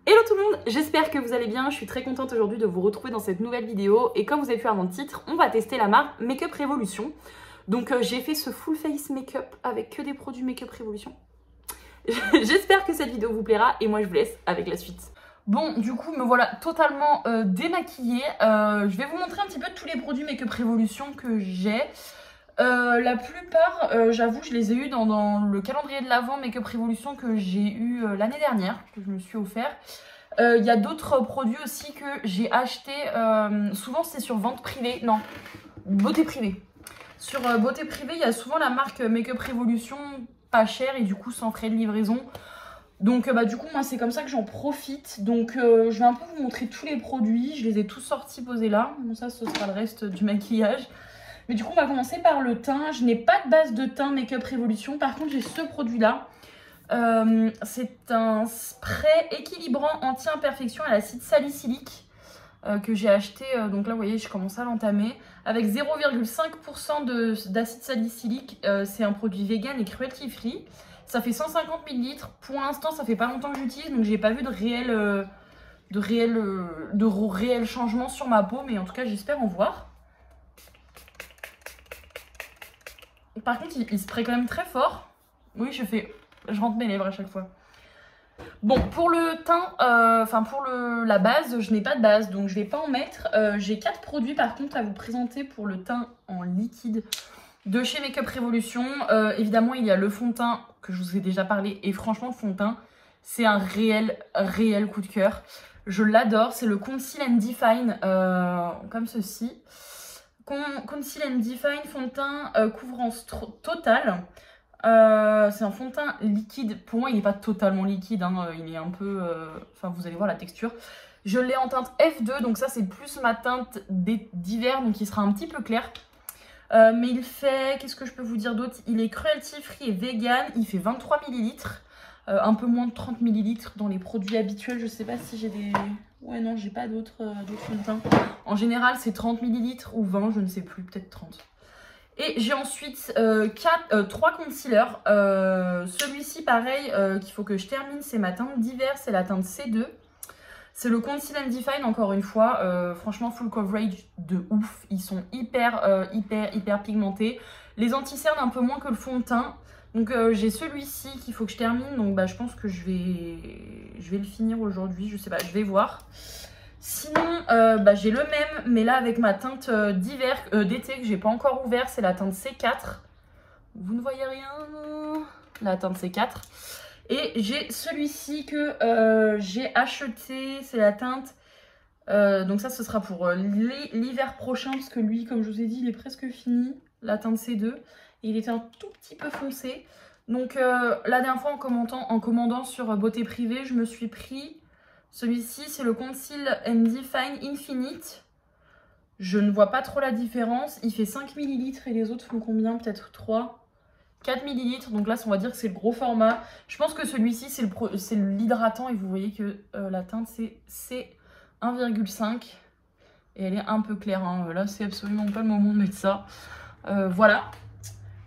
Hello tout le monde, j'espère que vous allez bien, je suis très contente aujourd'hui de vous retrouver dans cette nouvelle vidéo et comme vous avez pu voir dans le titre, on va tester la marque Make Up Revolution. Donc j'ai fait ce full face make-up avec que des produits Make Up Revolution. J'espère que cette vidéo vous plaira et moi je vous laisse avec la suite. Bon, du coup me voilà totalement démaquillée, je vais vous montrer un petit peu tous les produits Make Up Revolution que j'ai. La plupart, j'avoue, je les ai eu dans le calendrier de l'Avent Make Up Revolution que j'ai eu l'année dernière, que je me suis offert. Il y a d'autres produits aussi que j'ai acheté, souvent c'est sur vente privée, non, beauté privée. Sur beauté privée, il y a souvent la marque Make Up Revolution, pas cher et du coup sans frais de livraison. Donc du coup moi c'est comme ça que j'en profite. Donc je vais un peu vous montrer tous les produits, je les ai tous sortis posés là. Bon ça ce sera le reste du maquillage. Mais du coup, on va commencer par le teint. Je n'ai pas de base de teint Make Up Revolution. Par contre, j'ai ce produit-là. C'est un spray équilibrant anti-imperfection à l'acide salicylique que j'ai acheté. Donc là, vous voyez, je commence à l'entamer. Avec 0,5% d'acide salicylique. C'est un produit vegan et cruelty free. Ça fait 150 ml. Pour l'instant, ça fait pas longtemps que j'utilise. Donc, j'ai pas vu de réel changement sur ma peau. Mais en tout cas, j'espère en voir. Par contre, il spray quand même très fort. Oui, je rentre mes lèvres à chaque fois. Bon, pour le teint, la base, je n'ai pas de base, donc je ne vais pas en mettre. J'ai 4 produits par contre à vous présenter pour le teint en liquide de chez Make Up Revolution. Évidemment, il y a le fond de teint que je vous ai déjà parlé. Et franchement, le fond de teint, c'est un réel coup de cœur. Je l'adore, c'est le Conceal and Define, comme ceci. Conceal and Define fond de teint couvrance totale. C'est un fond de teint liquide. Pour moi, il n'est pas totalement liquide. Hein. Il est un peu... Enfin, vous allez voir la texture. Je l'ai en teinte F2. Donc ça, c'est plus ma teinte d'hiver. Donc il sera un petit peu clair. Mais il fait... Qu'est-ce que je peux vous dire d'autre? Il est cruelty free et vegan. Il fait 23 ml. Un peu moins de 30 ml dans les produits habituels. Je sais pas si j'ai des... Ouais, non, j'ai pas d'autres fonds de teint. En général, c'est 30 ml ou 20, je ne sais plus, peut-être 30. Et j'ai ensuite 3 concealers. Celui-ci, pareil, qu'il faut que je termine, c'est ma teinte d'hiver, c'est la teinte C2. C'est le Conceal and Define, encore une fois. Franchement, full coverage de ouf. Ils sont hyper pigmentés. Les anti-cernes un peu moins que le fond de teint. Donc j'ai celui-ci qu'il faut que je termine, donc je pense que je vais le finir aujourd'hui, je sais pas, je vais voir. Sinon j'ai le même, mais là avec ma teinte d'hiver, d'été que j'ai pas encore ouvert, c'est la teinte C4. Vous ne voyez rien, la teinte C4. Et j'ai celui-ci que j'ai acheté, c'est la teinte, donc ça ce sera pour l'hiver prochain, parce que lui, comme je vous ai dit, il est presque fini, la teinte C2. Il était un tout petit peu foncé. Donc la dernière fois en commandant sur Beauté Privée, je me suis pris celui-ci. C'est le Conceal and Define Infinite. Je ne vois pas trop la différence. Il fait 5 ml et les autres font combien? Peut-être 3, 4 ml. Donc là, on va dire que c'est le gros format. Je pense que celui-ci, c'est l'hydratant. Et vous voyez que la teinte, c'est 1,5. Et elle est un peu claire. Hein. Là, c'est absolument pas le moment de mettre ça. Voilà.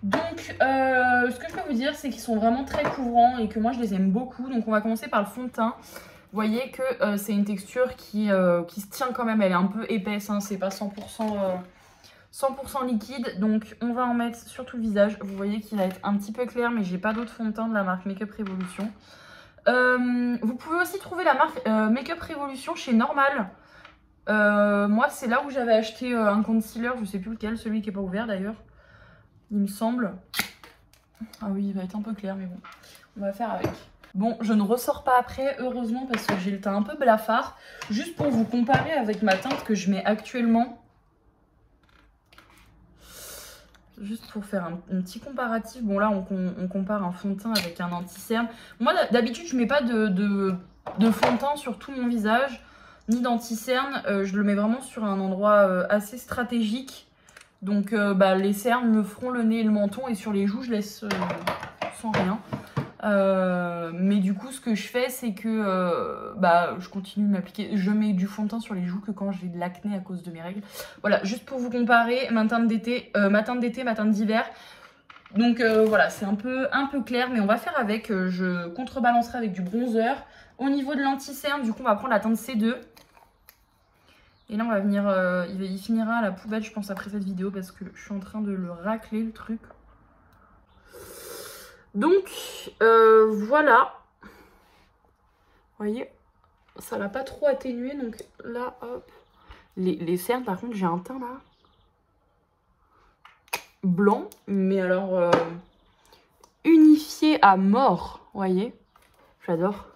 Donc, ce que je peux vous dire, c'est qu'ils sont vraiment très couvrants et que moi, je les aime beaucoup. Donc, on va commencer par le fond de teint. Vous voyez que c'est une texture qui se tient quand même. Elle est un peu épaisse, hein, c'est pas 100% liquide. Donc, on va en mettre sur tout le visage. Vous voyez qu'il va être un petit peu clair, mais j'ai pas d'autre fond de teint de la marque Make Up Revolution. Vous pouvez aussi trouver la marque Make Up Revolution chez Normal. Moi, c'est là où j'avais acheté un concealer. Je sais plus lequel, celui qui n'est pas ouvert d'ailleurs. Il me semble. Ah oui, il va être un peu clair, mais bon, on va faire avec. Bon, je ne ressors pas après, heureusement, parce que j'ai le teint un peu blafard. Juste pour vous comparer avec ma teinte que je mets actuellement. Juste pour faire un petit comparatif. Bon, là, on compare un fond de teint avec un anti-cerne. Moi, d'habitude, je ne mets pas de fond de teint sur tout mon visage, ni d'anti-cerne. Je le mets vraiment sur un endroit assez stratégique. Donc les cernes me feront le nez et le menton et sur les joues je laisse sans rien. Mais du coup ce que je fais c'est que je continue de m'appliquer. Je mets du fond de teint sur les joues que quand j'ai de l'acné à cause de mes règles. Voilà, juste pour vous comparer ma teinte d'été, ma teinte d'hiver. Donc voilà, c'est un peu clair mais on va faire avec. Je contrebalancerai avec du bronzer. Au niveau de l'anti-cerne, du coup, on va prendre la teinte C2. Et là, on va venir... il finira à la poubelle, je pense, après cette vidéo, parce que je suis en train de le racler, le truc. Donc, voilà. Vous voyez, ça l'a pas trop atténué. Donc là, hop. Les cernes, par contre, j'ai un teint, là. Blanc, mais alors... unifié à mort, vous voyez. J'adore.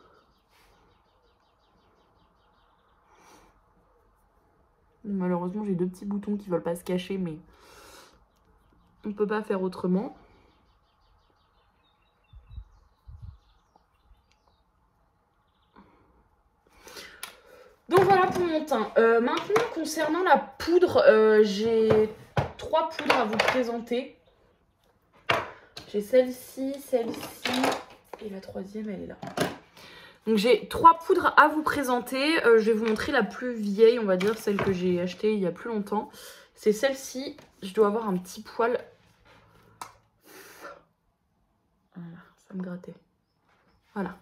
Malheureusement, j'ai deux petits boutons qui veulent pas se cacher, mais on peut pas faire autrement. Donc voilà pour mon teint. Maintenant, concernant la poudre, j'ai 3 poudres à vous présenter. J'ai celle-ci, celle-ci et la troisième, elle est là. Donc j'ai 3 poudres à vous présenter. Je vais vous montrer la plus vieille, on va dire, celle que j'ai achetée il y a plus longtemps. C'est celle-ci. Je dois avoir un petit poil. Voilà, ça me grattait. Voilà.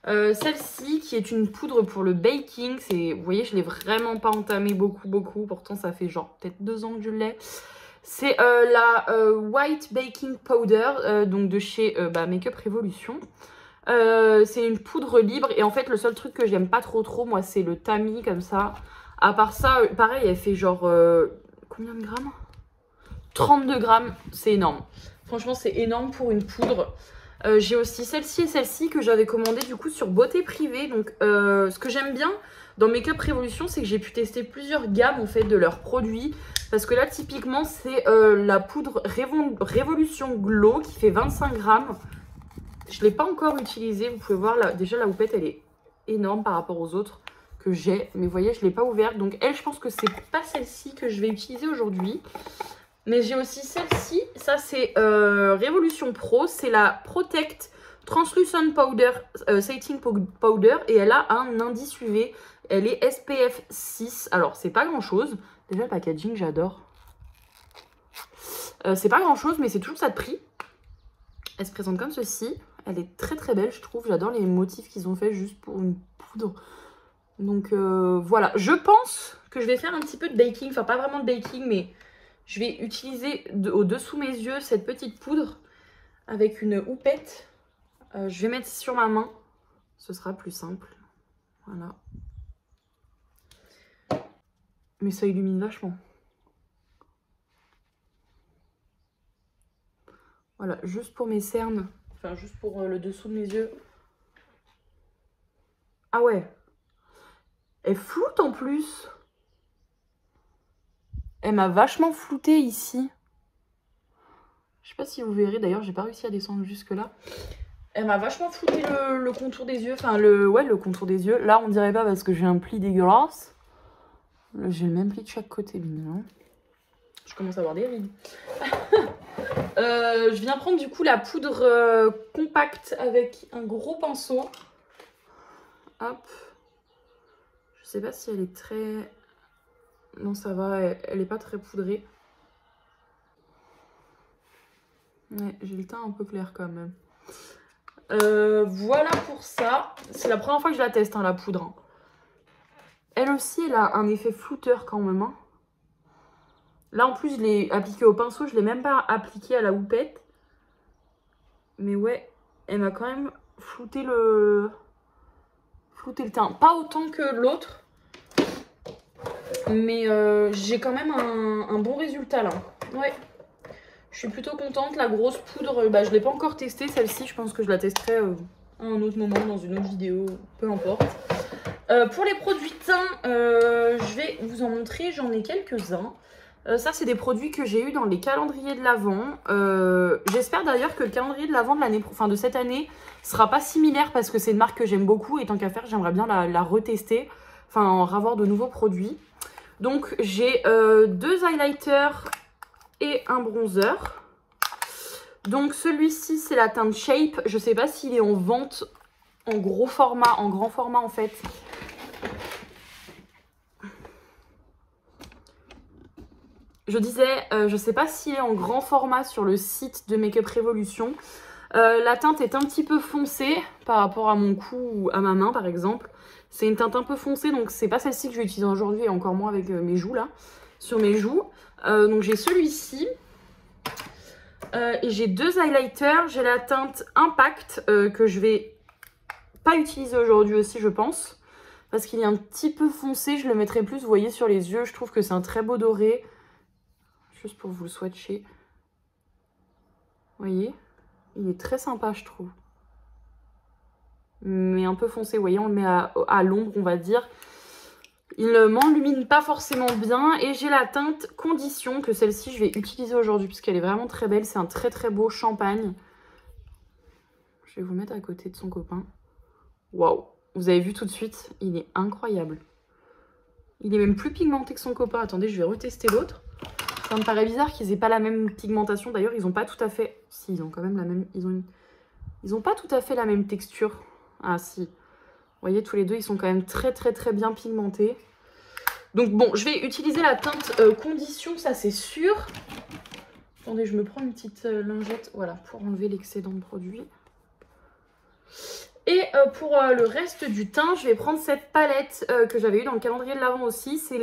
Celle-ci qui est une poudre pour le baking. Vous voyez, je ne l'ai vraiment pas entamée beaucoup. Pourtant, ça fait genre peut-être 2 ans que je l'ai. C'est la White Baking Powder, donc de chez Make Up Revolution. C'est une poudre libre et en fait le seul truc que j'aime pas trop moi c'est le tamis comme ça. À part ça, pareil, elle fait genre combien de grammes? 32 grammes, c'est énorme. Franchement c'est énorme pour une poudre. J'ai aussi celle-ci et celle-ci que j'avais commandé du coup sur Beauté Privée. Donc ce que j'aime bien dans Make Up Revolution, c'est que j'ai pu tester plusieurs gammes en fait de leurs produits. Parce que là typiquement c'est la poudre Révolution Glow qui fait 25 grammes. Je ne l'ai pas encore utilisée, vous pouvez voir, là, déjà la houppette elle est énorme par rapport aux autres que j'ai. Mais vous voyez, je ne l'ai pas ouverte, donc elle je pense que c'est pas celle-ci que je vais utiliser aujourd'hui. Mais j'ai aussi celle-ci, ça c'est Révolution Pro, c'est la Protect Translucent Powder, Setting Powder. Et elle a un indice UV, elle est SPF 6, alors c'est pas grand chose. Déjà le packaging j'adore. C'est pas grand chose mais c'est toujours ça de prix. Elle se présente comme ceci. Elle est très belle, je trouve. J'adore les motifs qu'ils ont fait juste pour une poudre. Donc voilà. Je pense que je vais faire un petit peu de baking. Enfin, pas vraiment de baking, mais je vais utiliser au-dessous mes yeux cette petite poudre avec une houppette. Je vais mettre sur ma main. Ce sera plus simple. Voilà. Mais ça illumine vachement. Voilà, juste pour mes cernes. Enfin, juste pour le dessous de mes yeux. Ah ouais. Elle floute en plus. Elle m'a vachement flouté ici. Je sais pas si vous verrez. D'ailleurs, j'ai pas réussi à descendre jusque là. Elle m'a vachement flouté le contour des yeux. Enfin, le contour des yeux. Là, on dirait pas parce que j'ai un pli dégueulasse. J'ai le même pli de chaque côté, bien. Je commence à avoir des rides. Je viens prendre du coup la poudre compacte avec un gros pinceau. Hop. Je sais pas si elle est très... Non, ça va, elle est pas très poudrée. Ouais, j'ai le teint un peu clair quand même. Voilà pour ça. C'est la première fois que je la teste, hein, la poudre. Hein. Elle aussi, elle a un effet flouteur quand même. Hein. Là, en plus, je l'ai appliqué au pinceau. Je ne l'ai même pas appliqué à la houppette. Mais ouais, elle m'a quand même flouté le teint. Pas autant que l'autre. Mais j'ai quand même un bon résultat là. Ouais. Je suis plutôt contente. La grosse poudre, je ne l'ai pas encore testée. Celle-ci, je pense que je la testerai à un autre moment, dans une autre vidéo. Peu importe. Pour les produits teint, je vais vous en montrer. J'en ai quelques-uns. Ça, c'est des produits que j'ai eu dans les calendriers de l'Avent. J'espère d'ailleurs que le calendrier de l'Avent de cette année sera pas similaire parce que c'est une marque que j'aime beaucoup et tant qu'à faire, j'aimerais bien la retester, enfin avoir de nouveaux produits. Donc, j'ai 2 highlighters et un bronzer. Donc, celui-ci, c'est la teinte Shape. Je sais pas s'il est en vente en grand format en fait. Je disais, je sais pas s'il est en grand format sur le site de Make Up Revolution. La teinte est un petit peu foncée par rapport à mon cou ou à ma main par exemple. C'est une teinte un peu foncée, donc c'est pas celle-ci que je vais utiliser aujourd'hui et encore moins avec mes joues là, sur mes joues. Donc j'ai celui-ci. Et j'ai deux highlighters. J'ai la teinte Impact que je vais pas utiliser aujourd'hui aussi je pense. Parce qu'il est un petit peu foncé, je le mettrai plus, vous voyez, sur les yeux. Je trouve que c'est un très beau doré. Juste pour vous le swatcher. Vous voyez, il est très sympa je trouve. Mais un peu foncé, vous voyez, on le met à l'ombre on va dire. Il m'enlumine pas forcément bien. Et j'ai la teinte Condition que celle-ci je vais utiliser aujourd'hui puisqu'elle est vraiment très belle. C'est un très très beau champagne. Je vais vous mettre à côté de son copain. Waouh, vous avez vu tout de suite, il est incroyable. Il est même plus pigmenté que son copain. Attendez, je vais retester l'autre. Ça me paraît bizarre qu'ils aient pas la même pigmentation. D'ailleurs, ils ont pas tout à fait... Si, ils ont quand même la même... Ils ont pas tout à fait la même texture. Ah si. Vous voyez, tous les deux, ils sont quand même très très très bien pigmentés. Donc bon, je vais utiliser la teinte Condition, ça c'est sûr. Attendez, je me prends une petite lingette, voilà, pour enlever l'excédent de produit. Et pour le reste du teint, je vais prendre cette palette que j'avais eu dans le calendrier de l'Avent aussi. C'est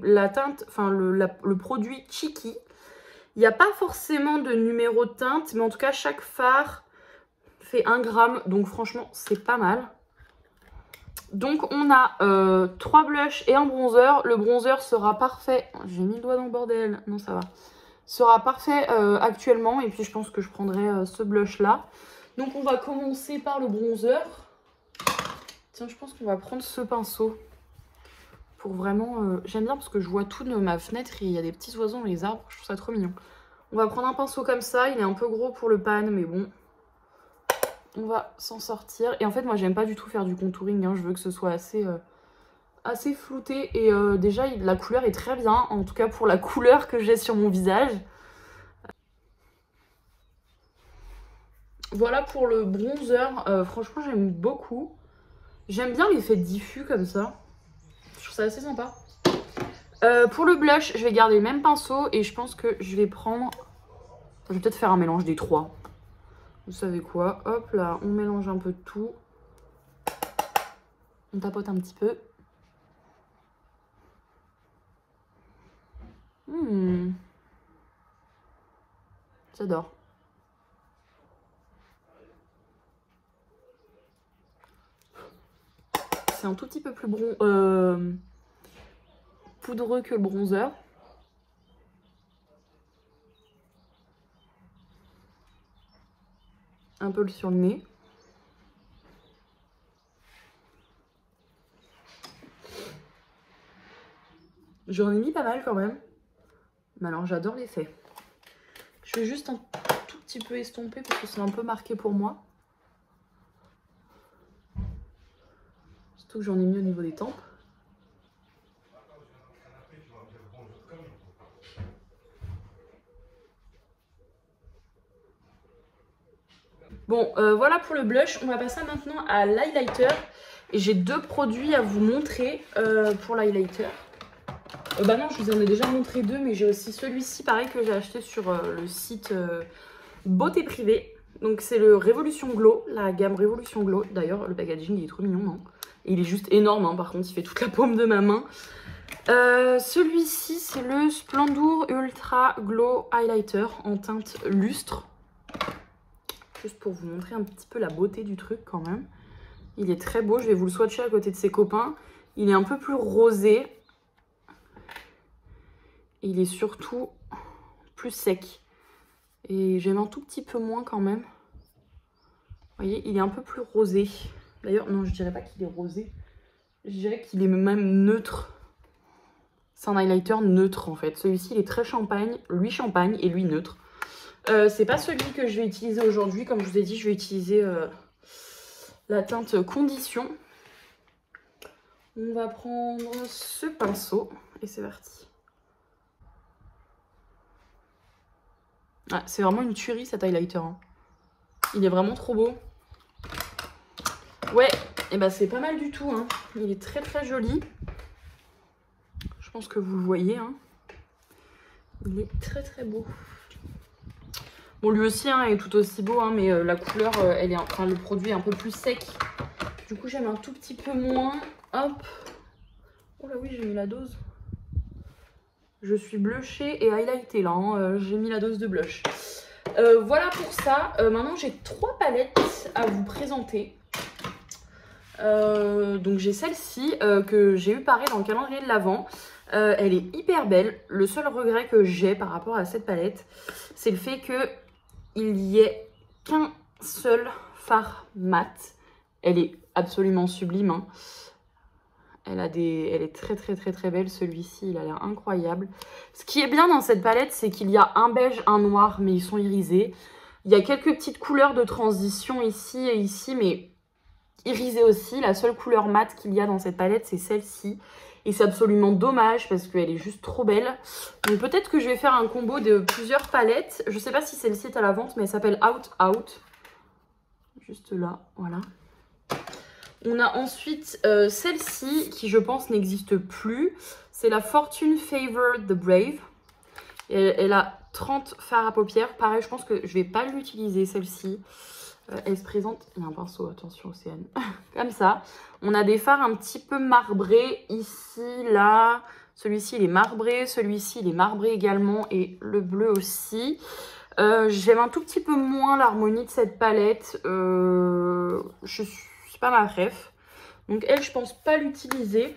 la teinte, enfin le produit Cheeky. Il n'y a pas forcément de numéro de teinte, mais en tout cas, chaque fard fait 1 gramme. Donc franchement, c'est pas mal. Donc on a 3 blushs et un bronzer. Le bronzer sera parfait. J'ai mis le doigt dans le bordel. Non, ça va. Sera parfait actuellement. Et puis je pense que je prendrai ce blush là. Donc on va commencer par le bronzer. Tiens, je pense qu'on va prendre ce pinceau. Pour vraiment... J'aime bien parce que je vois tout de ma fenêtre et il y a des petits oiseaux dans les arbres. Je trouve ça trop mignon. On va prendre un pinceau comme ça. Il est un peu gros pour le pan, mais bon. On va s'en sortir. Et en fait, moi, j'aime pas du tout faire du contouring. Hein. Je veux que ce soit assez flouté. Et déjà, la couleur est très bien. En tout cas, pour la couleur que j'ai sur mon visage. Voilà pour le bronzer. Franchement, j'aime beaucoup. J'aime bien l'effet diffus comme ça. Je trouve ça assez sympa. Pour le blush, je vais garder le même pinceau. Et je pense que je vais prendre... Je vais peut-être faire un mélange des trois. Vous savez quoi? Hop là, on mélange un peu de tout. On tapote un petit peu. J'adore. C'est un tout petit peu plus poudreux que le bronzer. Un peu sur le nez. J'en ai mis pas mal quand même. Mais alors j'adore l'effet. Je vais juste un tout petit peu estomper parce que c'est un peu marqué pour moi. Surtout que j'en ai mis au niveau des tempes. Bon, voilà pour le blush. On va passer maintenant à l'highlighter. Et j'ai 2 produits à vous montrer pour l'highlighter. Bah non, je vous en ai déjà montré 2, mais j'ai aussi celui-ci, pareil, que j'ai acheté sur le site Beauté Privée. Donc c'est le Révolution Glow, la gamme Révolution Glow. D'ailleurs, le packaging, il est trop mignon, non? Et il est juste énorme, hein. Par contre, il fait toute la paume de ma main. Celui-ci, c'est le Splendour Ultra Glow Highlighter en teinte lustre. Juste pour vous montrer un petit peu la beauté du truc quand même. Il est très beau, je vais vous le swatcher à côté de ses copains. Il est un peu plus rosé. Il est surtout plus sec. Et j'aime un tout petit peu moins quand même. Vous voyez, il est un peu plus rosé. D'ailleurs, non, je dirais pas qu'il est rosé. Je dirais qu'il est même neutre. C'est un highlighter neutre en fait. Celui-ci, il est très champagne. Lui champagne et lui neutre. C'est pas celui que je vais utiliser aujourd'hui. Comme je vous ai dit, je vais utiliser la teinte Condition. On va prendre ce pinceau. Et c'est parti. Ah, c'est vraiment une tuerie cet highlighter. Hein. Il est vraiment trop beau. Ouais, et bah c'est pas mal du tout. Hein. Il est très très joli. Je pense que vous le voyez. Hein. Il est très très beau. Bon, lui aussi hein, est tout aussi beau, hein, mais la couleur, elle est, enfin, le produit est un peu plus sec. Du coup, j'aime un tout petit peu moins. Hop. Oh là oui, j'ai mis la dose. Je suis blushée et highlightée là, hein. J'ai mis la dose de blush. Voilà pour ça. Maintenant, j'ai 3 palettes à vous présenter. Donc j'ai celle-ci que j'ai eu pareil dans le calendrier de l'Avent. Elle est hyper belle. Le seul regret que j'ai par rapport à cette palette, c'est le fait qu'il n'y ait qu'un seul fard mat. Elle est absolument sublime, hein. Elle est très belle. Celui-ci, il a l'air incroyable. Ce qui est bien dans cette palette, c'est qu'il y a un beige, un noir, mais ils sont irisés. Il y a quelques petites couleurs de transition ici et ici, mais irisées aussi. La seule couleur mate qu'il y a dans cette palette, c'est celle-ci. Et c'est absolument dommage parce qu'elle est juste trop belle. Donc peut-être que je vais faire un combo de plusieurs palettes. Je ne sais pas si celle-ci est à la vente, mais elle s'appelle Out Out. Juste là, voilà. On a ensuite celle-ci qui, je pense, n'existe plus. C'est la Fortune Favor The Brave. Elle a 30 fards à paupières. Pareil, je pense que je ne vais pas l'utiliser, celle-ci. Elle se présente... Il y a un pinceau, attention, Océane. Comme ça. On a des fards un petit peu marbrés. Ici, là. Celui-ci, il est marbré. Celui-ci, il est marbré également. Et le bleu aussi. J'aime un tout petit peu moins l'harmonie de cette palette. C'est pas ma ref. Donc elle, je pense pas l'utiliser.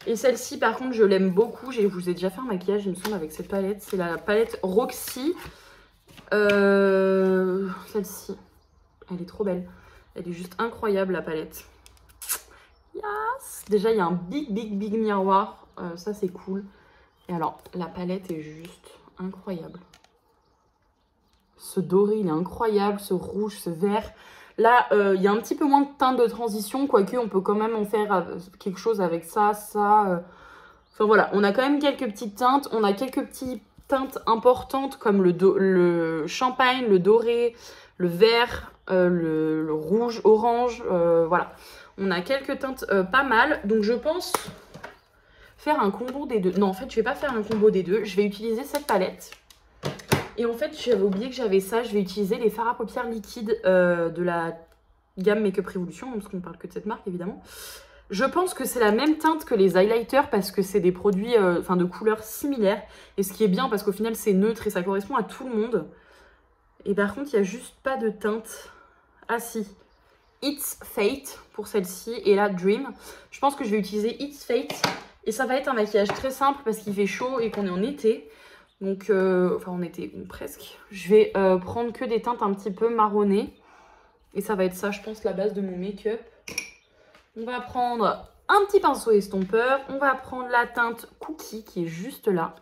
Et celle-ci, par contre, je l'aime beaucoup. Je vous ai déjà fait un maquillage, il me semble, avec cette palette. C'est la palette Roxy. Celle-ci, elle est trop belle. Elle est juste incroyable, la palette. Yes. Déjà, il y a un big miroir. Ça, c'est cool. Et alors, la palette est juste incroyable. Ce doré, il est incroyable. Ce rouge, ce vert. Là, il y a un petit peu moins de teinte de transition, quoique on peut quand même en faire quelque chose avec ça, ça. Enfin voilà, on a quand même quelques petites teintes. On a quelques petites teintes importantes comme le champagne, le doré, le vert, le rouge, orange. Voilà, on a quelques teintes pas mal. Donc je pense faire un combo des deux. Non, en fait, je vais pas faire un combo des deux. Je vais utiliser cette palette. Et en fait, j'avais oublié que j'avais ça. Je vais utiliser les fards à paupières liquides de la gamme Make Up Revolution, parce qu'on ne parle que de cette marque, évidemment. Je pense que c'est la même teinte que les highlighters, parce que c'est des produits de couleurs similaires. Et ce qui est bien, parce qu'au final, c'est neutre et ça correspond à tout le monde. Et par contre, il n'y a juste pas de teinte. Ah si, It's Fate pour celle-ci. Et là, Dream. Je pense que je vais utiliser It's Fate. Et ça va être un maquillage très simple, parce qu'il fait chaud et qu'on est en été. Donc, enfin en été, ou presque. Je vais prendre que des teintes un petit peu marronnées. Et ça va être ça, je pense, la base de mon make-up. On va prendre un petit pinceau estompeur. On va prendre la teinte Cookie qui est juste là.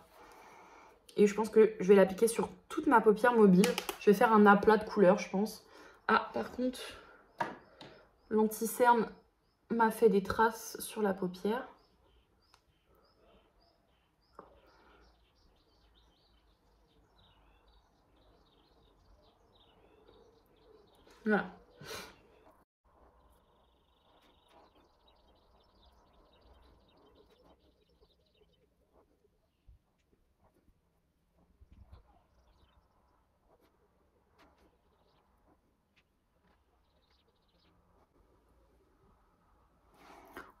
Et je pense que je vais l'appliquer sur toute ma paupière mobile. Je vais faire un aplat de couleurs, je pense. Ah, par contre, l'anti-cerne m'a fait des traces sur la paupière. Voilà.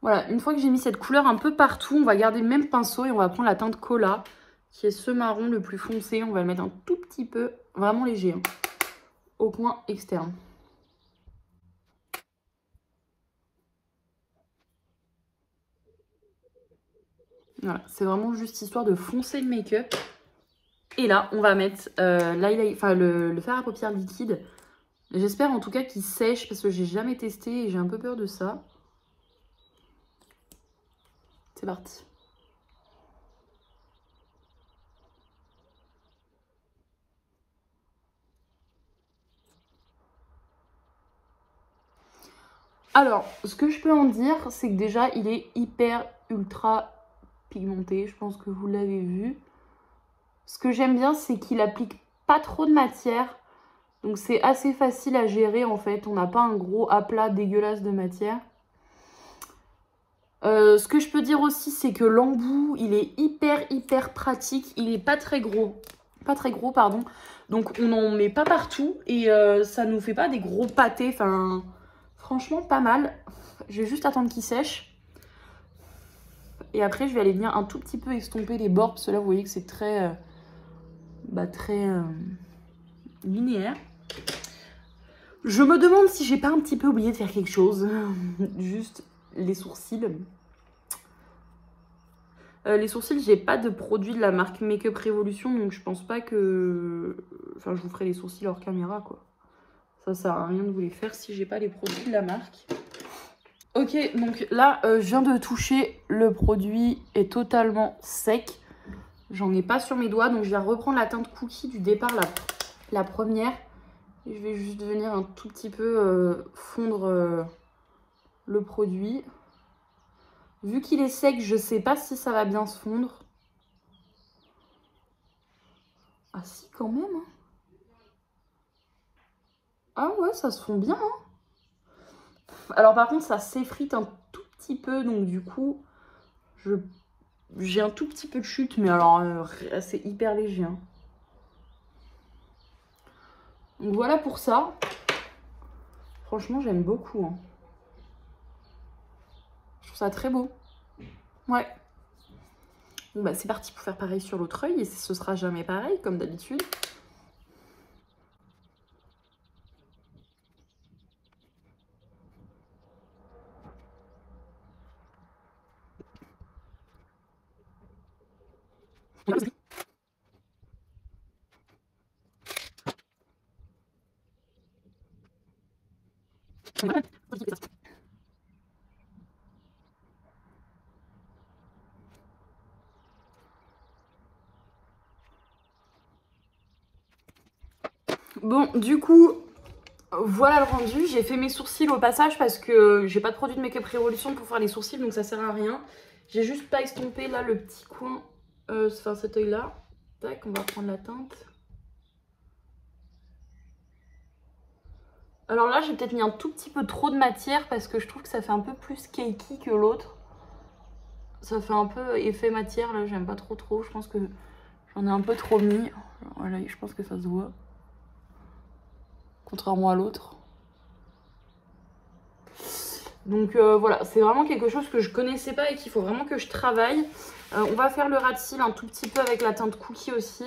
Voilà, une fois que j'ai mis cette couleur un peu partout, on va garder le même pinceau et on va prendre la teinte Cola, qui est ce marron le plus foncé. On va le mettre un tout petit peu, vraiment léger, hein, au coin externe. Voilà, c'est vraiment juste histoire de foncer le make-up. Et là, on va mettre le fard à paupières liquide. J'espère en tout cas qu'il sèche parce que j'ai jamais testé et j'ai un peu peur de ça. C'est parti. Alors, ce que je peux en dire, c'est que déjà, il est hyper ultra pigmenté. Je pense que vous l'avez vu. Ce que j'aime bien, c'est qu'il applique pas trop de matière. Donc, c'est assez facile à gérer, en fait. On n'a pas un gros aplat dégueulasse de matière. Ce que je peux dire aussi, c'est que l'embout, il est hyper pratique. Il est pas très gros. pas très gros, pardon. Donc on n'en met pas partout et ça nous fait pas des gros pâtés. Enfin, franchement, pas mal. Je vais juste attendre qu'il sèche. Et après, je vais aller venir un tout petit peu estomper les bords parce que là, vous voyez que c'est très, très linéaire. Je me demande si j'ai pas un petit peu oublié de faire quelque chose. Juste les sourcils. Les sourcils, j'ai pas de produit de la marque Make Up Revolution, donc je pense pas que... Enfin, je vous ferai les sourcils hors caméra, quoi. Ça sert à rien de vous les faire si j'ai pas les produits de la marque. Ok, donc là, je viens de toucher. Le produit est totalement sec. J'en ai pas sur mes doigts, donc je vais reprendre la teinte Cookie du départ, la première. Et je vais juste venir un tout petit peu fondre le produit. Vu qu'il est sec, je sais pas si ça va bien se fondre. Ah si, quand même. Hein. Ah ouais, ça se fond bien. Hein. Alors par contre, ça s'effrite un tout petit peu. Donc du coup, j'ai un tout petit peu de chute. Mais alors, c'est hyper léger. Hein. Donc voilà pour ça. Franchement, j'aime beaucoup. Hein. Je trouve ça très beau. Ouais. Bon bah c'est parti pour faire pareil sur l'autre œil. Et ce sera jamais pareil, comme d'habitude. Bon, du coup, voilà le rendu. J'ai fait mes sourcils au passage parce que j'ai pas de produit de Make Up Revolution pour faire les sourcils, donc ça sert à rien. J'ai juste pas estompé là le petit coin, enfin cet œil là. Tac, on va prendre la teinte. Alors là, j'ai peut-être mis un tout petit peu trop de matière parce que je trouve que ça fait un peu plus cakey que l'autre. Ça fait un peu effet matière là, j'aime pas trop. Je pense que j'en ai un peu trop mis. Voilà, je pense que ça se voit. Contrairement à l'autre. Donc voilà, c'est vraiment quelque chose que je connaissais pas et qu'il faut vraiment que je travaille. On va faire le ras de cils un tout petit peu avec la teinte Cookie aussi.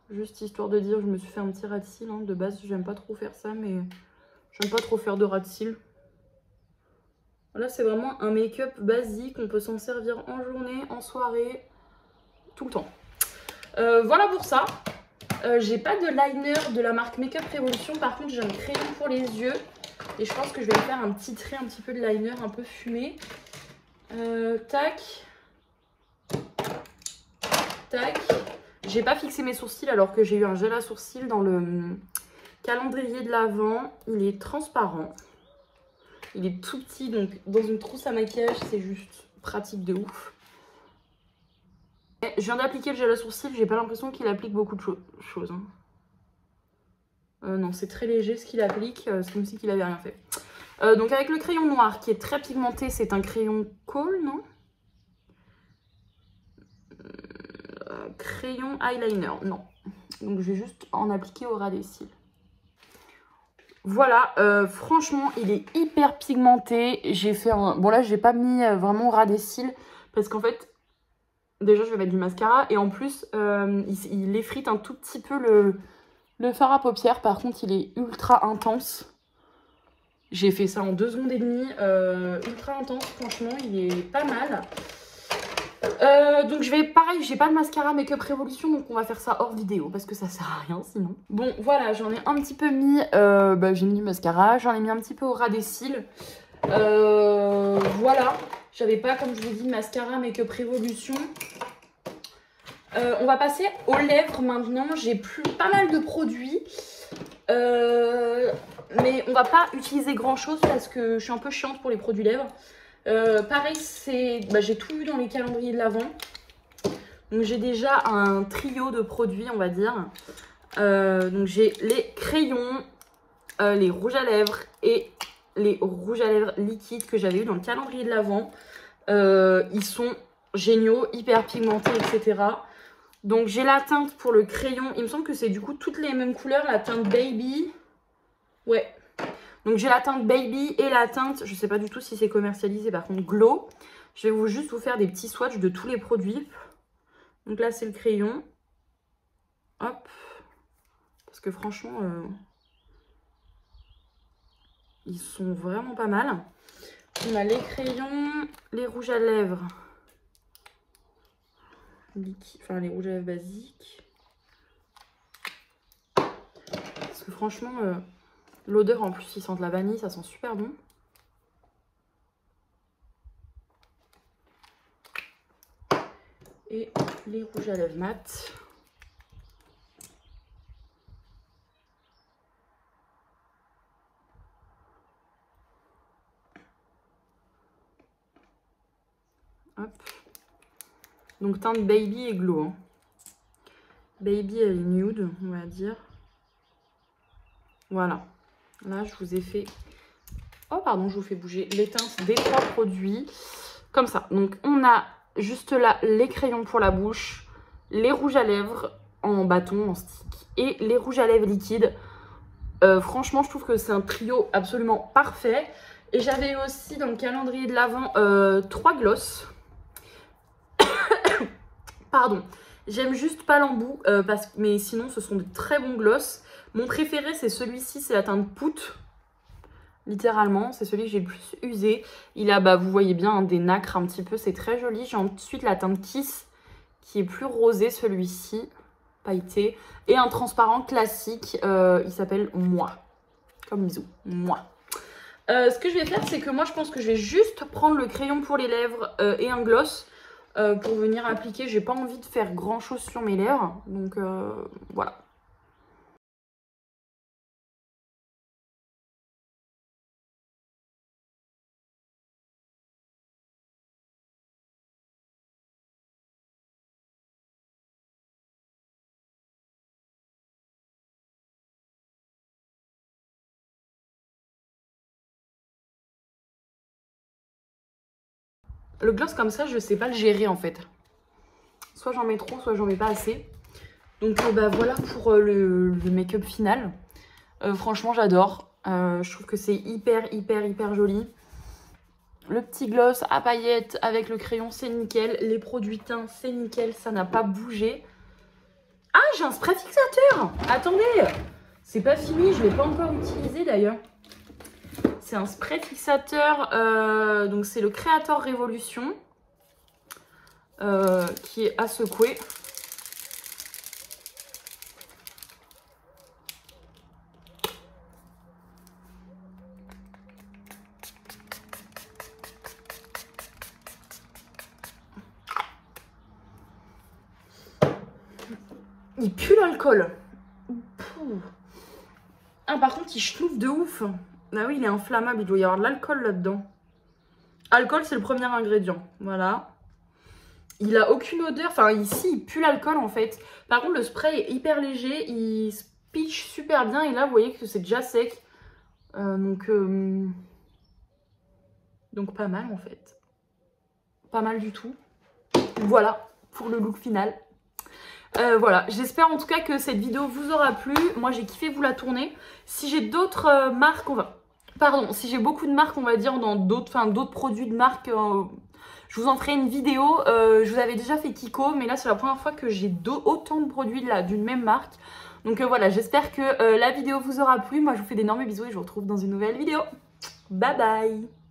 Juste histoire de dire, je me suis fait un petit ras de cils. Hein. De base, j'aime pas trop faire ça, mais j'aime pas trop faire de ras de cils. Là, c'est vraiment un make-up basique. On peut s'en servir en journée, en soirée, tout le temps. Voilà pour ça. J'ai pas de liner de la marque Make Up Revolution. Par contre, j'ai un crayon pour les yeux. Et je pense que je vais me faire un petit trait, un petit peu de liner un peu fumé. Tac. Tac. J'ai pas fixé mes sourcils alors que j'ai eu un gel à sourcils dans le calendrier de l'Avent. Il est transparent. Il est tout petit, donc dans une trousse à maquillage, c'est juste pratique de ouf. Je viens d'appliquer le gel à sourcils, j'ai pas l'impression qu'il applique beaucoup de choses. Hein. Non, c'est très léger ce qu'il applique, c'est comme si qu'il avait rien fait. Donc avec le crayon noir qui est très pigmenté, c'est un crayon Kohl, non? Crayon eyeliner, non. Donc je vais juste en appliquer au ras des cils. Voilà, franchement, il est hyper pigmenté. J'ai fait un... Bon là, j'ai pas mis vraiment au ras des cils parce qu'en fait, déjà, je vais mettre du mascara et en plus, il effrite un tout petit peu le fard à paupières. Par contre, il est ultra intense. J'ai fait ça en 2 secondes et demie. Ultra intense, franchement, il est pas mal. Donc je vais, pareil, j'ai pas de mascara Make Up Revolution, donc on va faire ça hors vidéo parce que ça sert à rien sinon. Bon voilà, j'en ai un petit peu mis, j'ai mis du mascara, j'en ai mis un petit peu au ras des cils. Voilà, j'avais pas, comme je vous dis, de mascara Make Up Revolution. On va passer aux lèvres maintenant, j'ai pas mal de produits. Mais on va pas utiliser grand chose parce que je suis un peu chiante pour les produits lèvres. Pareil, j'ai tout eu dans les calendriers de l'Avent. Donc j'ai déjà un trio de produits, on va dire. Donc j'ai les crayons, les rouges à lèvres et les rouges à lèvres liquides que j'avais eu dans le calendrier de l'Avent. Ils sont géniaux, hyper pigmentés, etc. Donc j'ai la teinte pour le crayon. Il me semble que c'est du coup toutes les mêmes couleurs. La teinte Baby. Ouais. Donc j'ai la teinte Baby et la teinte, je sais pas du tout si c'est commercialisé par contre, Glow. Je vais juste vous faire des petits swatchs de tous les produits. Donc là c'est le crayon. Hop. Parce que franchement, ils sont vraiment pas mal. On a les crayons, les rouges à lèvres. Enfin les rouges à lèvres basiques. Parce que franchement, l'odeur en plus, ils sentent la vanille, ça sent super bon. Et les rouges à lèvres mat. Hop. Donc teinte Baby et Glow. Hein. Baby elle est nude, on va dire. Voilà. Là je vous ai fait... Oh pardon, je vous fais bouger les teintes des 3 produits. Comme ça. Donc on a juste là les crayons pour la bouche, les rouges à lèvres en bâton, en stick et les rouges à lèvres liquides. Franchement je trouve que c'est un trio absolument parfait. Et j'avais aussi dans le calendrier de l'Avent 3 glosses. Pardon, j'aime juste pas l'embout, mais sinon ce sont de très bons glosses. Mon préféré c'est celui-ci, c'est la teinte Pout. Littéralement, c'est celui que j'ai le plus usé. Il a, bah, vous voyez bien, hein, des nacres un petit peu, c'est très joli. J'ai ensuite la teinte Kiss, qui est plus rosé celui-ci, pailleté. Et un transparent classique, il s'appelle Moi. Comme bisous, Moi. Ce que je vais faire, c'est que moi je pense que je vais juste prendre le crayon pour les lèvres et un gloss. Pour venir appliquer, j'ai pas envie de faire grand chose sur mes lèvres, donc voilà. Le gloss comme ça, je sais pas le gérer en fait. Soit j'en mets trop, soit j'en mets pas assez. Donc bah voilà pour le make-up final. Franchement j'adore. Je trouve que c'est hyper joli. Le petit gloss à paillettes avec le crayon c'est nickel. Les produits teints c'est nickel, ça n'a pas bougé. Ah j'ai un spray fixateur. Attendez, c'est pas fini, je l'ai pas encore utilisé d'ailleurs. C'est un spray fixateur, donc c'est le Creator Révolution qui est à secouer. Il pue l'alcool. Ah par contre il chenouffe de ouf. Ah oui il est inflammable, il doit y avoir de l'alcool là-dedans. Alcool c'est le premier ingrédient, voilà. Il a aucune odeur, enfin ici il pue l'alcool en fait. Par contre le spray est hyper léger, il se pitch super bien et là vous voyez que c'est déjà sec. Donc pas mal en fait. Pas mal du tout. Voilà pour le look final. Voilà, j'espère en tout cas que cette vidéo vous aura plu. Moi j'ai kiffé vous la tourner. Si j'ai d'autres marques, si j'ai beaucoup de marques on va dire dans d'autres produits de marque, je vous en ferai une vidéo. Je vous avais déjà fait Kiko, mais là c'est la première fois que j'ai autant de produits d'une même marque. Donc voilà, j'espère que la vidéo vous aura plu. Moi je vous fais d'énormes bisous et je vous retrouve dans une nouvelle vidéo. Bye bye.